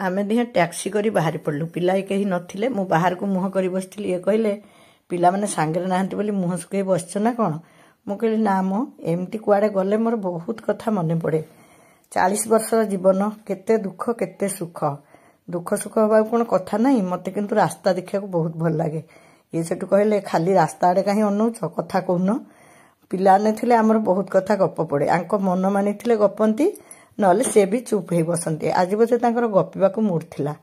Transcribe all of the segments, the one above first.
आमे दिहे टैक्सी करी बाहरी पड़लु पिला कहीं नथिले मु बाहर को मुह करी बसथिली ये कहले पिला माने सांगरे नाहंती बोली मुह सुके बसछ ना कोन मु कहली ना मो एमती कुआडे गले मोर बहुत कथा मने पड़े 40 वर्ष जीवन केते दुख केते सुख दुख सुख होबा कोन कथा नहीं मते किंतु रास्ता देखिया को बहुत भल लागे ये सेटु कहले खाली रास्ता आडे काहे अनौछ कथा कहून पिला ने थिले हमर बहुत कथा गप पड़े आंको मन मानी थिले गपंती नले से भी चुप हो बसंती आज बोधे तांकर गपिबा को मूड थिला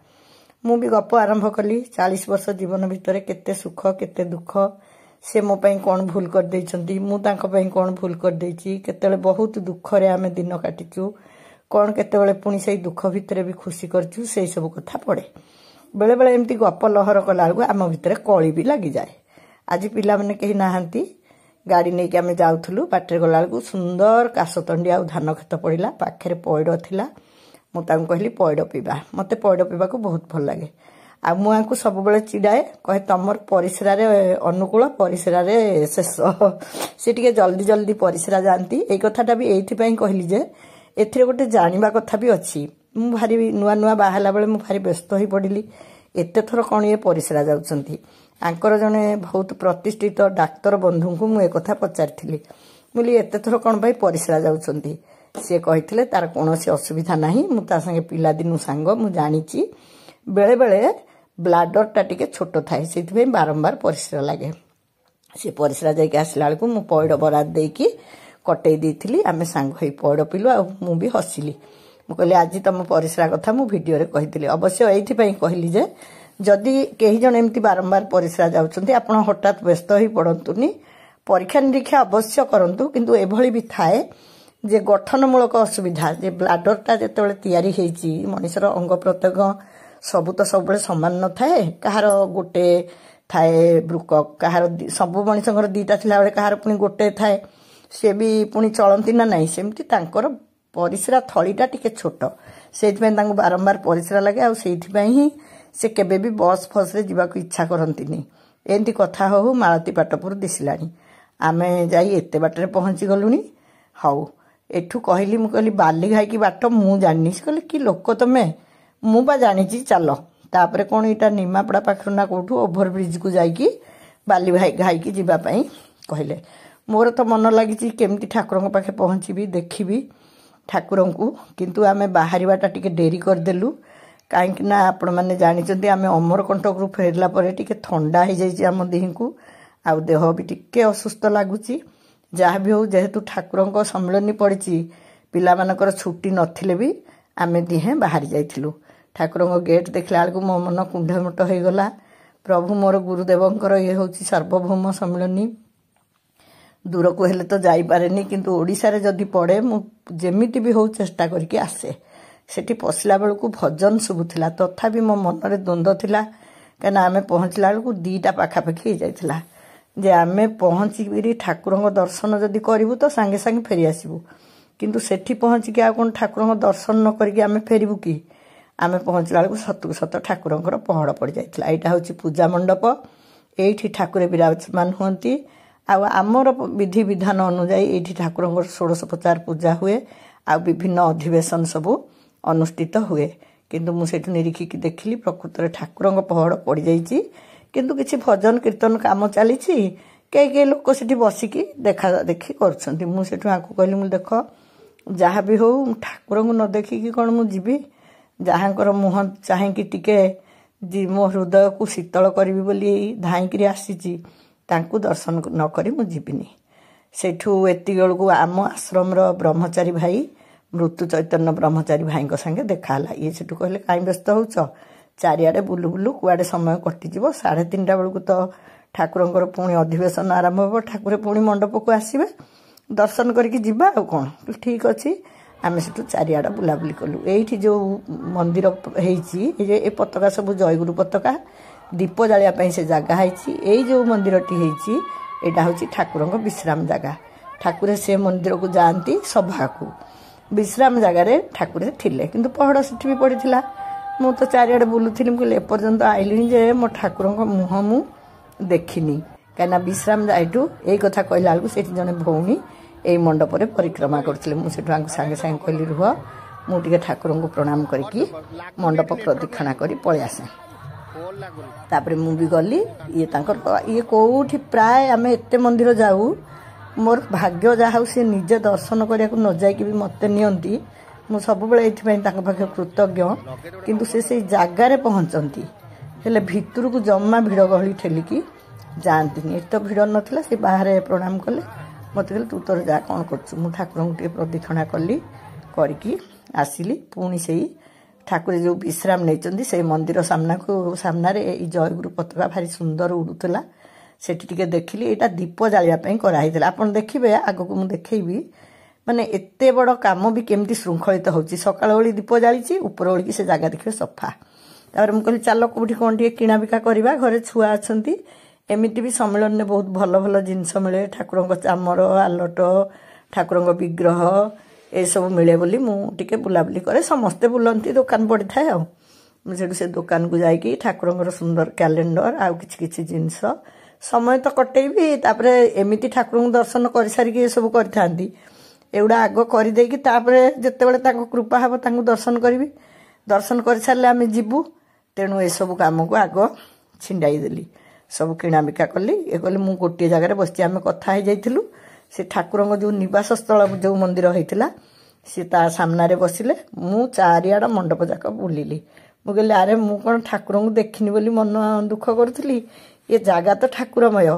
मु भी गप आरंभ कली 40 वर्ष जीवन भितर केते सुख केते दुख से मो पई कोन भूल कर दैछंती मु तांको पई कोन भूल कर दैछि केतेले बहुत दुख रे आमे दिन काटिचु कोन केतेले पुनी सेई दुख भितर भी खुशी करचु सेई सब कथा पड़े बेले बेले एमती गप लहर कला आम भितर कली भी लागि जाए आज पिला माने कहि नाहंती गाड़ी नहीं कि आम जाऊलु बाटर गला सुंदर काशतंडी आ धान खेत पड़ा पाखे पैड़ थिला मुझे कहली पैड़ पीवा मत पैड़ पीवा को बहुत भल लगे आ मुझे सब बेले चिड़ाए कहे तुमर परिश्रा अनुकूल परिश्रा शेष सी टे जल्दी जल्दी परिश्रा जाती ये कथाटा भी ये कहली जे एथिरे गोटे जानिबा कथा भी अच्छी मु भारी नुआ नुआ बाहला बेले मु भारी व्यस्त हो पड़िली एते थर कौन ये परिश्रा जाउछंती आंकर जने बहुत प्रतिष्ठित डाक्तर बंधु को मु एक पचारि बोली एते थर कौन भाई परिश्रा जाउछंती सी कही तार कौन असुविधा नहीं मु ता संगे पिला दिनु सांग मु जानिची बेले बेले ब्लाडर टा टिके छोट थाए से बारंबार परिश्रा लगे सी परिश्रा जाइके आसला बेलू मु पैड़ बराद देकी कटई देइथिली आमे सांग होई पैड़ पिलु आ मु भी हसिली मु कहली आज तुम परिश्रा कथा मु वीडियो रे कहिथिली अवश्य एथि पई कहली जे जदि कहीं जन एमती बारंबार परिश्रा जाउछंती आपण हठात व्यस्त होई पड़ंतुनी परीक्षा निरीक्षा अवश्य करंतु किंतु एभली भी थाए जे गठनमूलक असुविधा जे ब्लाडरटा जेतेबेले तयारी हेची मनुष्यर अंग प्रत्यंग सबु तो सब समान न थाए कहार गोटे थाए ब्रुकक कहार सब मनुष्यर दीटा थिला बेले कहार पुनी गोटे थाए से भी पुनी चलंती ना नहीं सेमती तांकर परिश्रा थलीटा टिके छोट सेइथि तांको बारंबार परिश्रा लगे आ सेइथि ही से केबे भी बस फस रे जीवा को इच्छा करंतिनी एंती कथा हो मालती पाटपुर दिसलानी आमे जाई एते बाटरे पहुंची गलुनी हाउ एठू कहली मु कहली बाली घाई की बाट मु जानि कहली कि लोक तमे मु बा जानिची चलो तापरे कोन इटा निमापड़ा पाखर ना कोठू ओभर ब्रिज को जाईकी बाली भाई घाई की जीवा पई कहले मोर तो मन लागिची केमती ठाकुरन पाखे पहुंचीबी देखिबी ठाकुरन को किंतु आमे बाहरीबाटा टिके डेरी कर देलु कहीं ना आपण मैंने जानी आम अमरकंटक रू फेरला टिके ठंडा हो जाइए आम देह को आउ देह भी टिके असुस्थ लगुच जहाँ भी हो जेहेतु ठाकुर सम्मिलनी पड़ी पिला मानकर छुट्टी नथिले भी आम दिहे बाहरी जाइलु ठाकुर गेट देखला बेलू मो मन कुंढमट हो गला प्रभु मोर गुरुदेवंकर ये हूँ सार्वभौम सम्मिलनी दूर को हेले तो जापारे किंतु ओडिशा रे जदि पड़े मुझे भी हो चेष्टा करके आसे सेठी पशिला बेलू भजन शुभुला तथापि मो मनरे द्वंद्व थिला कहीं आमे पहुँचला बेलू दीटा पाखापाखि हो जाइथिला जे आमे पहुँची ठाकुर दर्शन जदि करूँ तो सांगे सांगे फेरी आसबू किंतु सेठी पहुँचिकी आ कौन ठाकुर दर्शन न करके आमे फेरबू कि आमे पहुँचला बेलू सतु सत ठाकुर पहड़ पड़ जाइथिला एटा होची पूजा मंडप एठी ठाकुर विराजमान हुअंती आमर विधि विधान अनुजाई एठी ठाकुर षोडशोपचार पूजा हुए आ विभिन्न अधिवेशन सबू अनुष्ठित हुए किंतु मुझे निरीक्षिकी देखिली प्रकृत में ठाकुर पहड़ पड़ जाइए किंतु किसी भजन कीर्तन काम चली कई लोक से बसिकी देखा देखी कर मुझे कहली मुझे देख जहाँ भी हो ठाकुर को न देखिकी कौन मुझी जहाँकर मुह चाहे टिके मो हृदय को शीतल करी बोली धाईकरी आसी दर्शन न करी मुझीनी सेठू एति बेलू आम आश्रम ब्रह्मचारी भाई मृत्यु चैतन्य ब्रह्मचारी भाई संगे देखाला ये सेठू कहले कहीं व्यस्त हो चारिआडे बुलु बुलु कुआडे समय कटिज 3:30 बेलू तो ठाकुर पुणी अधिवेशन आरंभ हो ठाकुर पुणी मंडप को आसवे दर्शन करके जीवा आ कौन ठीक अच्छे आम से चारिआड बुलाबुली कलु ये जो मंदिर होती पताका सब जयगुरु पताका दीप जालिया से जगह है जो मंदिर टी यहाँ हूँ ठाकुर विश्राम जगह ठाकुर से मंदिर को जाती सभा को विश्राम जगार ठाकुर थिले किंतु पहड़ सीठी भी पड़ा मु तो चारिआडे बुलूली मुझे एपर्यंत आईली जे मो ठाकुर मुह मु देखनी कहीं विश्राम जाइटू यही कथा कहला बेलू से जड़े भौणी यही मंडप परिक्रमा करते मुझे सांगे सांगे कहली रुह मुझे ठाकुर को प्रणाम करके मंडप प्रदक्षिणा कर पलि आसे तापर मु भी गली ये कौटी प्राय आम एत मंदिर जाऊ मोर भाग्य जहाँ सी निजे दर्शन करने को न जाकि भी मत नियंती मु सब ये पाखे कृतज्ञ किंतु से जगार पहुँचती हेले भितर को जमा भिड़ गहली ठेलिकी जाती एत भिड़ नाला से बाहर प्रणाम कले मत कहले तू तोर जा कौन कर ठाकुर को प्रदक्षिणा कली करके आसिली पुणी से ठाकुर जो विश्राम नहीं से मंदिर सामने जयगुरु पताका भारी सुंदर उड़ूला सेठी देखिली यहाँ दीप जावाई कराई आप देखिए आग को मुझे देखी माने एते बड़ काम भी केमती श्रृंखलित होची सकाळ ओली दीप जाली ऊपर ओली से जगह देखिए सफा तापर मु कहली चल कोठी कोन टिके किणा बिका करबा घरे छुआ अछंती एमिति भी सम्मेलन ने बहुत भल भल जिनस मिले ठाकुर चामर आलट ठाकुर विग्रह ये सब मिले बोली मु टिके बुलाबुली करे समस्ते बुलंती दुकान पड़ी थाए आ से दुकान को जाइकी ठाकुर सुंदर कैलेंडर आउ किछि जिनस समय तो कटेबी तापर एमिति ठाकुर दर्शन कर सारिकी ये सब करथांती एगुड़ा आग करदेकी जितेबाला कृपा हम दर्शन करी दर्शन कर सारे आम जीवु तेणु ये सब कम को आग छिंडाई देली सब किणा बिका कली ये कहली मु गोटे जगह बस आम कथा हो जाइलु से ठाकुर जो निवास स्थल जो मंदिर होता सी ता सामने बसिले मु चारिआड मंडप जाक बुलिली मु कहली अरे मु कौन ठाकुर को देखनी बोली मन दुख करुली ये जगह तो ठाकुरमय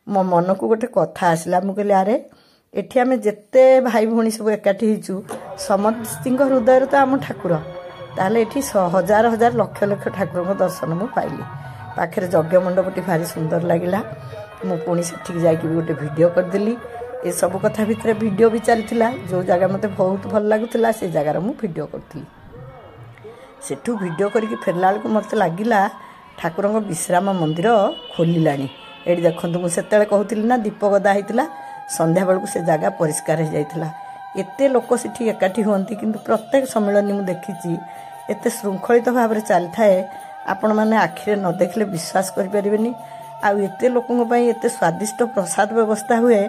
मो मन को गोटे कथा आसला मु कहली अरे एठी आमे जेते भाई भौणी सब एकाठी हिचु समस्त हृदय तो आम ठाकुर ताले एठी हजार हजार लक्ष लक्ष ठाकुर को दर्शन मु पाइली पाखे यज्ञ मंडपटी भारी सुंदर लगिला मु पुणी सेठी जाकि गोटे वीडियो करदेली ये सब कथा भितर वीडियो भी चलता जो जगह मते बहुत भल लगुला से जगार मु वीडियो करती सेठू वीडियो करके फेरला बेलू मत लगिला ठाकुर विश्राम मंदिर खोलिला ये देखो मुझे कहती ना दीप गदा होता संध्या बेलू से जगह परिष्कार हो जाता एते लोक सेठी एकाठी हुंती किंतु प्रत्येक सम्मेलन मु देखी एत श्रृंखलित भाव में चली थाए आपण मैंने आखिरे न देखले विश्वास करें आते लोकों एत स्वादिष्ट प्रसाद व्यवस्था हुए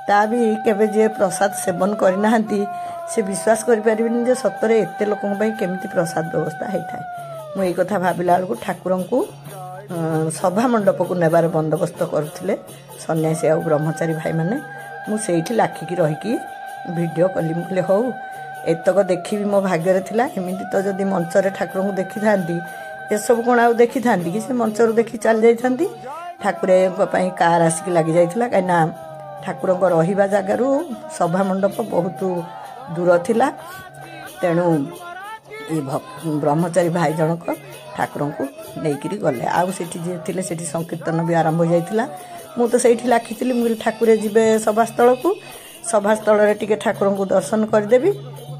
ता भी केबे जे प्रसाद सेवन करना से विश्वास करें सतरे एत लोकों केमिति प्रसाद व्यवस्था होता है मुझे कथा भाविला बेलू ठाकुर को सभा मंडप को नेबार बंदोबस्त करुले सन्यासी आ ब्रह्मचारी भाई मैंने मुझे लाखिकी रहीकि वीडियो कली मुझे हौ एतक देखी मो भाग्य थिला एमिति तो जदि मंचरे ठाकुर को देखी थांती ये सब कौन आउ देखी थांती कि से मंचर देखी चल जाती ठाकुर कार आसिक लगी जाइथिला कहीं ठाकुर रहिबा जगार सभा मंडप बहुत दूर थिला तेणु ये ब्रह्मचारी भाई जनक ठाकुर को लेकिन गले आउ सेठी जे थिले सेठी संकीर्तन भी आरंभ हो जाइथिला मु तो सेठी लाखिथिली मु ठाकुर जीवे सभास्थल को सभास्थल टिके ठाकुर को दर्शन करदेवी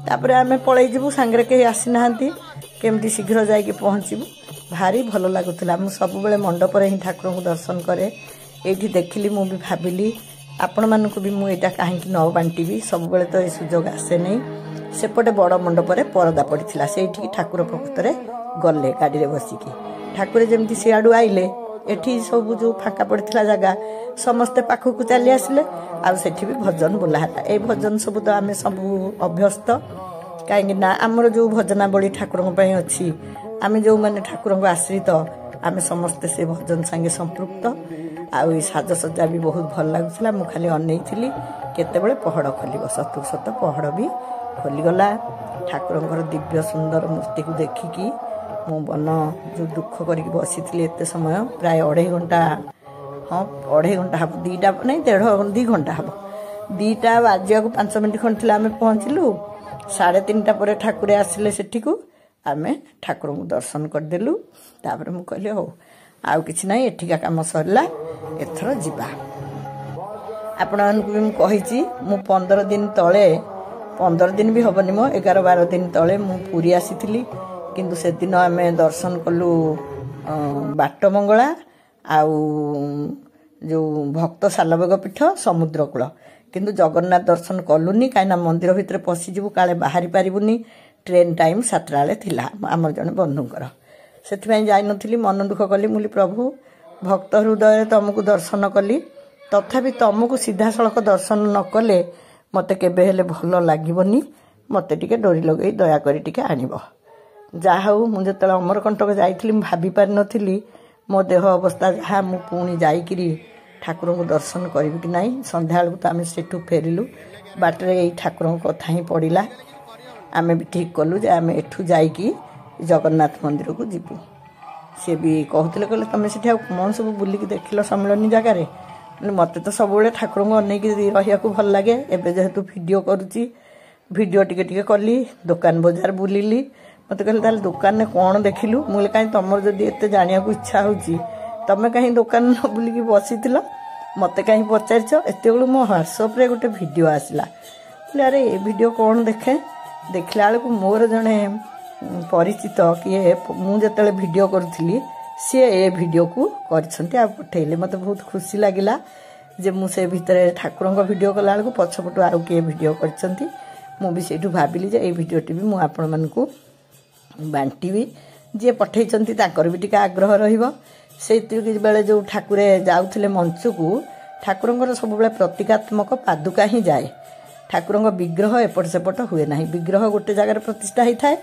तापर आम पलि जीवु सांगरे कहीं आसी नाहांती केमती शीघ्र जाइए पहुँचबू भारी भल लगुला मु सब बेले मंडप ही ठाकुर को दर्शन करे ये देखिली मु भी भाविली आपण मानक भी मुझा कहीं न बांटी सब बेले तो ये सुजोग आसे नहीं सेपटे बड़ मंडप परदा पड़ा से ठाकुर प्रकृत गले गाड़ी में बसिकी ठाकुर जमी सियाड़ू आइले एठी सब जो फाँका पड़ा जगह समस्ते पाखक चली आसिले आठी भी भजन बोलाला ये भजन सब तो आम सब अभ्यस्त कहीं आमर जो भजनावली ठाकुर अच्छी आम जो मैंने ठाकुर को आश्रित आम समस्ते से भजन सांगे संपृक्त आई साजसज्जा भी बहुत भल लगुला मु खाली अनई थी केतेबेले पहड़ खोल सतु सत पहड़ भी खोलीगला ठाकुर दिव्य सुंदर मूर्ति को देखिकी मो मन जो दुख करके बसी एत समय प्राय 2.5 घंटा हाँ 2.5 घंटा हम 2टा नहीं 2 घंटा हम 2टा बाजिया को 5 मिनट खंड थी आम पहुँचलु 3:30 पर ठाकुर आसिले सेठी को आम ठाकुर को दर्शन करदेलु तापर मु कहली हो आउ किछि नहीं एठिका काम सरला एथर जीवा आपण मानकु भी मु कहिछि मु 15 दिन तले 15 दिन भी हबनी मो 11-12 दिन तले मु पूरी आसीथिली किंतु से दिन आम दर्शन कलु बाट मंगला आउ जो भक्त सालबेग पीठ समुद्र कूल किंतु जगन्नाथ दर्शन कलुनी कहीं मंदिर भितर पशिजु काले बाहरी पारिबुनी ट्रेन टाइम 7टा बेले थिला आमर जने बंधुंकर से जाइनथिली मन दुख कली मुली प्रभु भक्त हृदय तुमको दर्शन कली तथापि तुमको सीधा सड़क दर्शन न कले मते केबे हेले भल लागिबनी ମୋତେ ଟିକେ ଡୋରି ଲଗେଇ ଦୟାକରି ଟିକେ ଆଣିବ। ଯାହା ହେଉ ମୁଁ ଯେତେବେଳେ ଅମରକଣ୍ଟକ ଯାଇଥିଲି ମୁଁ ଭାବି ପାରିନଥିଲି ମୋ ଦେହ ଅବସ୍ଥା ଯାହା ମୁଁ ପୁଣି ଯାଇକିରି ଠାକୁରଙ୍କୁ ଦର୍ଶନ କରିବି କି ନାହିଁ। ସନ୍ଧ୍ୟାବେଳକୁ ତ ଆମେ ସେଠୁ ଫେରିଲୁ। ବାଟରେ ଏଇ ଠାକୁରଙ୍କ କଥା ହିଁ ପଡ଼ିଲା। ଆମେ ବି ଠିକ୍ କଲୁ ଯେ ଆମେ ଏଠୁ ଯାଇକି ଜଗନ୍ନାଥ ମନ୍ଦିରକୁ ଯିବୁ। ସେ ବି କହୁଥିଲେ କହିଲେ ତୁମେ ସେଠି ଆଉ କ'ଣ ସବୁ ବୁଲିକି ଦେଖିଲ ସମ୍ମିଳନୀ ଜାଗାରେ। ମୋତେ ତ ସବୁବେଳେ ଠାକୁରଙ୍କୁ ଅନେଇକି ରହିବାକୁ ଭଲ ଲାଗେ। ଏବେ ଯେହେତୁ ଭିଡ଼ିଓ କରୁଛି ଭିଡ଼ିଓ ଟିକେ ଟିକେ କଲି, ଦୋକାନ ବଜାର ବୁଲିଲି। ମୋତେ କହିଲେ ତାହେଲେ ଦୋକାନରେ କ'ଣ ଦେଖିଲୁ? ମୁଁ କହିଲି କାହିଁ ତୁମର ଯଦି ଏତେ ଜାଣିବାକୁ ଇଚ୍ଛା ହେଉଛି ତୁମେ କାହିଁ ଦୋକାନ ନ ବୁଲିକି ବସିଥିଲ, ମୋତେ କାହିଁ ପଚାରିଛ? ଏତେବେଳୁ ମୋ ହ୍ୱାଟ୍ସଆପ୍ରେ ଗୋଟେ ଭିଡ଼ିଓ ଆସିଲା। କହିଲେ ଆରେ ଏ ଭିଡ଼ିଓ କ'ଣ ଦେଖେ। ଦେଖିଲା ବେଳକୁ ମୋର ଜଣେ ପରିଚିତ କିଏ ମୁଁ ଯେତେବେଳେ ଭିଡ଼ିଓ କରୁଥିଲି ସିଏ ଏ ଭିଡ଼ିଓକୁ କରିଛନ୍ତି ଆଉ ପଠେଇଲେ। ମୋତେ ବହୁତ ଖୁସି ଲାଗିଲା ଯେ ମୁଁ ସେ ଭିତରେ ଠାକୁରଙ୍କ ଭିଡ଼ିଓ କଲାବେଳକୁ ପଛପଟୁ ଆଉ କିଏ ଭିଡ଼ିଓ କରିଛନ୍ତି। ମୁଁ ବି ସେଇଠୁ ଭାବିଲି ଯେ ଏଇ ଭିଡ଼ିଓଟି ବି ମୁଁ ଆପଣମାନଙ୍କୁ ବାଣ୍ଟିବି। ଯିଏ ପଠେଇଛନ୍ତି ତାଙ୍କର ବି ଟିକେ ଆଗ୍ରହ ରହିବ। ସେଇତିକି ବେଳେ ଯେଉଁ ଠାକୁରେ ଯାଉଥିଲେ ମଞ୍ଚକୁ, ଠାକୁରଙ୍କର ସବୁବେଳେ ପ୍ରତୀକାତ୍ମକ ପାଦୁକା ହିଁ ଯାଏ। ଠାକୁରଙ୍କ ବିଗ୍ରହ ଏପଟ ସେପଟ ହୁଏ ନାହିଁ। ବିଗ୍ରହ ଗୋଟେ ଜାଗାରେ ପ୍ରତିଷ୍ଠା ହୋଇଥାଏ,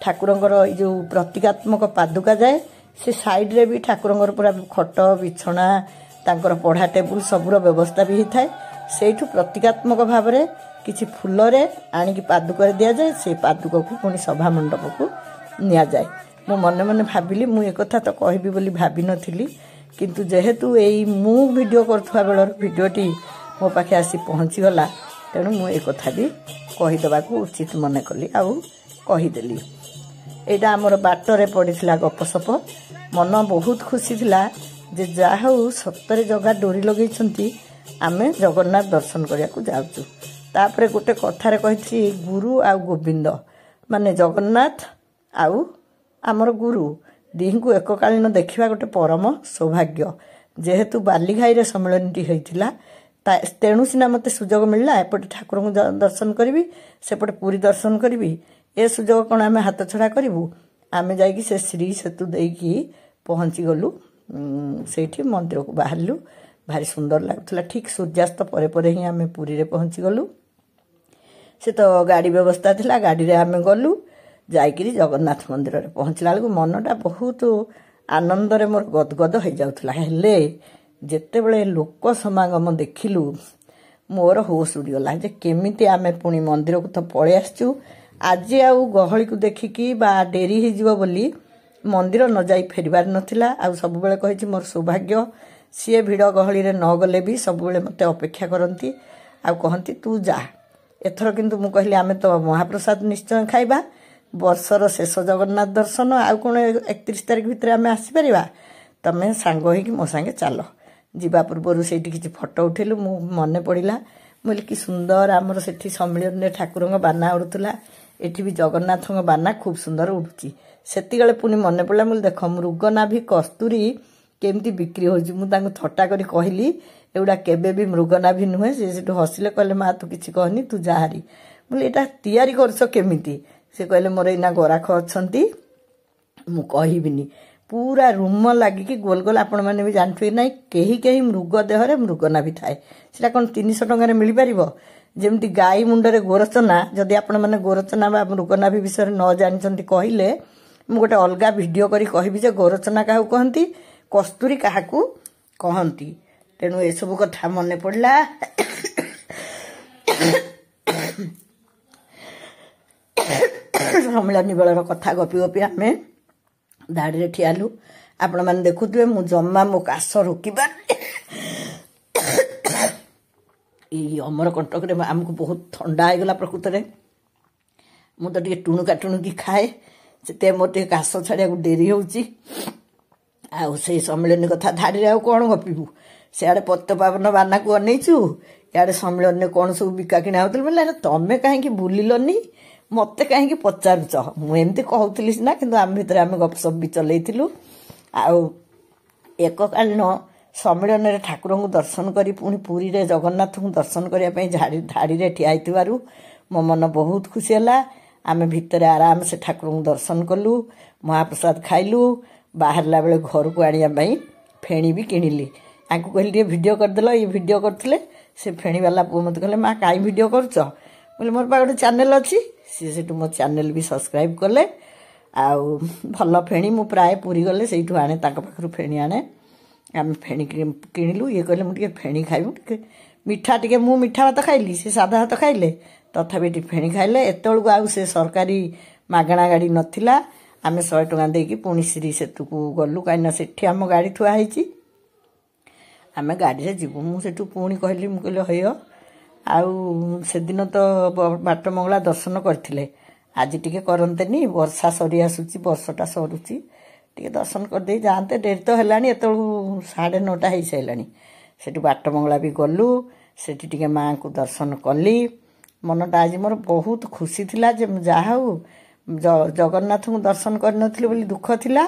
ଠାକୁରଙ୍କର ଏଇ ଯେଉଁ ପ୍ରତୀକାତ୍ମକ ପାଦୁକା ଯାଏ। ସେ ସାଇଡ଼୍ରେ ବି ଠାକୁରଙ୍କର ପୁରା ଖଟ ବିଛଣା ତାଙ୍କର ପଢ଼ା ଟେବୁଲ ସବୁର ବ୍ୟବସ୍ଥା ବି ହୋଇଥାଏ। ସେଇଠୁ ପ୍ରତୀକାତ୍ମକ ଭାବରେ କିଛି ଫୁଲରେ ଆଣିକି ପାଦୁକରେ ଦିଆଯାଏ। ସେଇ ପାଦୁକକୁ ପୁଣି ସଭା ମଣ୍ଡପକୁ ନିଆଯାଏ। ମୁଁ ମନେ ମନେ ଭାବିଲି ମୁଁ ଏକଥା ତ କହିବି ବୋଲି ଭାବିନଥିଲି, କିନ୍ତୁ ଯେହେତୁ ଏଇ ମୁଁ ଭିଡ଼ିଓ କରୁଥିବା ବେଳର ଭିଡ଼ିଓଟି ମୋ ପାଖେ ଆସି ପହଞ୍ଚିଗଲା, ତେଣୁ ମୁଁ ଏ କଥା ବି କହିଦେବାକୁ ଉଚିତ ମନେ କଲି ଆଉ କହିଦେଲି। ଏଇଟା ଆମର ବାଟରେ ପଡ଼ିଥିଲା ଗପସପ। ମନ ବହୁତ ଖୁସି ଥିଲା ଯେ ଯାହା ହେଉ ସତରେ ଜଗା ଡୋରି ଲଗେଇଛନ୍ତି, ଆମେ ଜଗନ୍ନାଥ ଦର୍ଶନ କରିବାକୁ ଯାଉଛୁ। ତାପରେ ଗୋଟେ କଥାରେ କହିଛି ଗୁରୁ ଆଉ ଗୋବିନ୍ଦ, ମାନେ ଜଗନ୍ନାଥ ଆଉ ଆମର ଗୁରୁ ଦୁହିଁଙ୍କୁ ଏକକାଳୀନ ଦେଖିବା ଗୋଟେ ପରମ ସୌଭାଗ୍ୟ। ଯେହେତୁ ବାଲିଘାଇରେ ସମ୍ମିଳନୀଟି ହୋଇଥିଲା ତେଣୁ ସିନା ମୋତେ ସୁଯୋଗ ମିଳିଲା ଏପଟେ ଠାକୁରଙ୍କୁ ଦର୍ଶନ କରିବି, ସେପଟେ ପୁରୀ ଦର୍ଶନ କରିବି। ଏ ସୁଯୋଗ କ'ଣ ଆମେ ହାତଛଡ଼ା କରିବୁ? ଆମେ ଯାଇକି ସେ ଶ୍ରୀ ସେତୁ ଦେଇକି ପହଞ୍ଚିଗଲୁ। ସେଇଠି ମନ୍ଦିରକୁ ବାହାରିଲୁ। ଭାରି ସୁନ୍ଦର ଲାଗୁଥିଲା। ଠିକ୍ ସୂର୍ଯ୍ୟାସ୍ତ ପରେ ପରେ ହିଁ ଆମେ ପୁରୀରେ ପହଞ୍ଚିଗଲୁ। ସେ ତ ଗାଡ଼ି ବ୍ୟବସ୍ଥା ଥିଲା, ଗାଡ଼ିରେ ଆମେ ଗଲୁ। ଯାଇକିରି ଜଗନ୍ନାଥ ମନ୍ଦିରରେ ପହଞ୍ଚିଲା ବେଳକୁ ମନଟା ବହୁତ ଆନନ୍ଦରେ ମୋର ଗଦଗଦ ହୋଇଯାଉଥିଲା। ହେଲେ ଯେତେବେଳେ ଲୋକ ସମାଗମ ଦେଖିଲୁ ମୋର ହୋସ୍ ଉଡ଼ିଗଲା ଯେ କେମିତି ଆମେ ପୁଣି ମନ୍ଦିରକୁ ତ ପଳେଇ ଆସିଛୁ। ଆଜି ଆଉ ଗହଳିକୁ ଦେଖିକି ବା ଡେରି ହେଇଯିବ ବୋଲି ମନ୍ଦିର ନ ଯାଇ ଫେରିବାର ନଥିଲା। ଆଉ ସବୁବେଳେ କହିଛି ମୋର ସୌଭାଗ୍ୟ, ସିଏ ଭିଡ଼ ଗହଳିରେ ନ ଗଲେ ବି ସବୁବେଳେ ମୋତେ ଅପେକ୍ଷା କରନ୍ତି ଆଉ କହନ୍ତି ତୁ ଯା। ଏଥର କିନ୍ତୁ ମୁଁ କହିଲି ଆମେ ତ ମହାପ୍ରସାଦ ନିଶ୍ଚୟ ଖାଇବା, ବର୍ଷର ଶେଷ ଜଗନ୍ନାଥ ଦର୍ଶନ, ଆଉ କ'ଣ 31 ତାରିଖ ଭିତରେ ଆମେ ଆସିପାରିବା? ତମେ ସାଙ୍ଗ ହେଇକି ମୋ ସାଙ୍ଗେ ଚାଲ। ଯିବା ପୂର୍ବରୁ ସେଇଠି କିଛି ଫଟୋ ଉଠେଇଲୁ। ମୁଁ ମନେ ପଡ଼ିଲା, ମୁଁ କହିଲି କି ସୁନ୍ଦର ଆମର ସେଠି ସମ୍ମିଳନୀରେ ଠାକୁରଙ୍କ ବାନା ଉଡ଼ୁଥିଲା, ଏଠି ବି ଜଗନ୍ନାଥଙ୍କ ବାନା ଖୁବ୍ ସୁନ୍ଦର ଉଡ଼ୁଛି। ସେତିକିବେଳେ ପୁଣି ମନେ ପଡ଼ିଲା, ମୁଁ ଦେଖ ମୃଗନାଭି କସ୍ତୁରୀ କେମିତି ବିକ୍ରି ହେଉଛି। ମୁଁ ତାଙ୍କୁ ଥଟ୍ଟା କରି କହିଲି ଏଗୁଡ଼ା କେବେ ବି ମୃଗନାଭି ନୁହେଁ। ସେ ସେଠୁ ହସିଲେ, କହିଲେ ମା ତୁ କିଛି କହନି, ତୁ ଯାହାରି। ମୁଁ କହିଲି ଏଇଟା ତିଆରି କରୁଛ କେମିତି? ସେ କହିଲେ ମୋର ଏଇନା ଗରାଖ ଅଛନ୍ତି, ମୁଁ କହିବିନି। ପୁରା ରୁମ ଲାଗିକି ଗୋଲ ଗୋଲ, ଆପଣମାନେ ବି ଜାଣିଥିବେ ନାହିଁ, କେହି କେହି ମୃଗ ଦେହରେ ମୃଗନାଭି ଥାଏ। ସେଇଟା କ'ଣ 300 ଟଙ୍କାରେ ମିଳିପାରିବ? ଯେମିତି ଗାଈ ମୁଣ୍ଡରେ ଗୋରଚନା, ଯଦି ଆପଣମାନେ ଗୋରଚନା ବା ମୃଗନାଭି ବିଷୟରେ ନ ଜାଣିଛନ୍ତି କହିଲେ ମୁଁ ଗୋଟେ ଅଲଗା ଭିଡ଼ିଓ କରି କହିବି ଯେ ଗୋରଚନା କାହାକୁ କହନ୍ତି, କସ୍ତୁରୀ କାହାକୁ କହନ୍ତି। ତେଣୁ ଏସବୁ କଥା ମନେ ପଡ଼ିଲା। ସମ୍ମିଳନୀ ବେଳର କଥା ଗପି ଗପି ଆମେ ଧାଡ଼ିରେ ଠିଆ ହେଲୁ। ଆପଣମାନେ ଦେଖୁଥିବେ ମୁଁ ଜମା ମୋ କାଶ ରୋକିବାର ଏଇ ଅମରକଣ୍ଟକରେ ଆମକୁ ବହୁତ ଥଣ୍ଡା ହେଇଗଲା। ପ୍ରକୃତରେ ମୁଁ ତ ଟିକେ ଟୁଣୁକା ଟୁଣୁକି ଖାଏ, ସେଥିପାଇଁ ମୋର ଟିକେ କାଶ ଛାଡ଼ିବାକୁ ଡେରି ହେଉଛି। ଆଉ ସେଇ ସମ୍ମିଳନୀ କଥା ଧାଡ଼ିରେ ଆଉ କ'ଣ ଗପିବୁ? ସିଆଡ଼େ ପତିତପାବନ ବାନାକୁ ଅନେଇଛୁ, ଇଆଡ଼େ ସମ୍ମିଳନୀରେ କ'ଣ ସବୁ ବିକା କିଣା ହେଉଥିଲା। ବୋଲେ ଆରେ ତମେ କାହିଁକି ବୁଲିଲନି, ମୋତେ କାହିଁକି ପଚାରୁଛ? ମୁଁ ଏମିତି କହୁଥିଲି ସିନା, କିନ୍ତୁ ଆମ ଭିତରେ ଆମେ ଗପସପ ବି ଚଲେଇଥିଲୁ। ଆଉ ଏକକାଳୀନ ସମ୍ମିଳନୀରେ ଠାକୁରଙ୍କୁ ଦର୍ଶନ କରି ପୁଣି ପୁରୀରେ ଜଗନ୍ନାଥଙ୍କୁ ଦର୍ଶନ କରିବା ପାଇଁ ଧାଡ଼ିରେ ଠିଆ ହେଇଥିବାରୁ ମୋ ମନ ବହୁତ ଖୁସି ହେଲା। ଆମେ ଭିତରେ ଆରାମସେ ଠାକୁରଙ୍କୁ ଦର୍ଶନ କଲୁ, ମହାପ୍ରସାଦ ଖାଇଲୁ। ବାହାରିଲା ବେଳେ ଘରକୁ ଆଣିବା ପାଇଁ ଫେଣି ବି କିଣିଲି। ଆଙ୍କୁ କହିଲି ଟିକେ ଭିଡ଼ିଓ କରିଦେଲ। ଇଏ ଭିଡ଼ିଓ କରୁଥିଲେ। ସେ ଫେଣିବାଲା ପୁଅ ମୋତେ କହିଲେ ମା କାହିଁ ଭିଡ଼ିଓ କରୁଛ? बोले मोर पा गोटे चैनल अच्छी सी से मो चैनल भी सब्सक्राइब कले आउ भल फेणी मु प्राय पूरी गले से आने पाखु फेणी आने आम फेणी किणिलु ये कहले मुझे फेणी खाइबू मीठा टे मु मीठा भात खाइली से सादा भात खाइले तथापि फेणी खाइले एतबेलू आउ से सरकारी मागणा गाड़ी नथिला आम 100 टଙ୍କା देकी पुणी श्री सेतु को गलु कहीं सेठी आम गाड़ी थुआ है आम गाड़ी से जीवु मुझे पुणी कहली मुझे हय आउ से दिन तो बाट मंगला दर्शन करते आज टी करते वर्षा सरी आसूची वर्षटा सरुची टे दर्शन करदे जाते डेरी तो है एत 9:30 हो सारे से बाट मंगला भी गलु से माँ को दर्शन कली मनटा आज मोर बहुत खुशी थिला जे जहा जगन्नाथ को दर्शन करनथिले बोली दुख थिला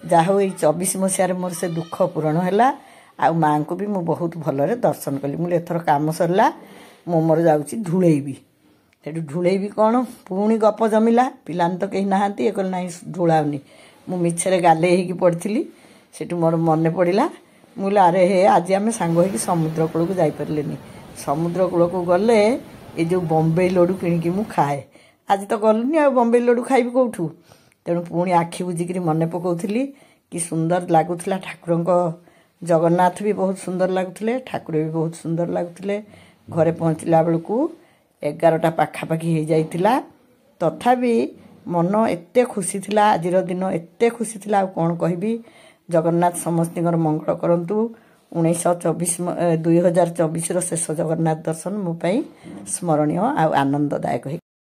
जहा 24 मसीह मोर से दुख पूरण है आ माँ को भी मु बहुत भलरे दर्शन कली मुझे एथर काम सरला मो मोर जाऊँगी ढुलैबी से ढुलैबी कौन पुणी गप जमिला पिलाने तो कहीं नहांती एक ना ढुलाऊनी मु मिछरे गाले होगी पड़ी से मोर मन पड़ा मुझे अरे हे आज आम सांग हो समुद्र कूल को जापरले समुद्र कूल को गले ये जो बम्बई लड्डू किणिकी मु खाए आज तो गलुनी आ बम्बई लड्डू खाइबी कौठू तेणु पुणी आखि बुझिकी मन पकाउली कि सुंदर लगुला ठाकुर जगन्नाथ भी बहुत सुंदर लगुले ठाकुर भी बहुत सुंदर लगुले घरे पहुँचला बेलू 11टा पाखापाखि हो जाइतिला तथापि मन एते खुशी थिला आज दिन एते खुशी थिला आ कौन कहबी जगन्नाथ समस्त मंगल करंतु 2024 शेष जगन्नाथ दर्शन मो स्मरणीय आ आनंददायक।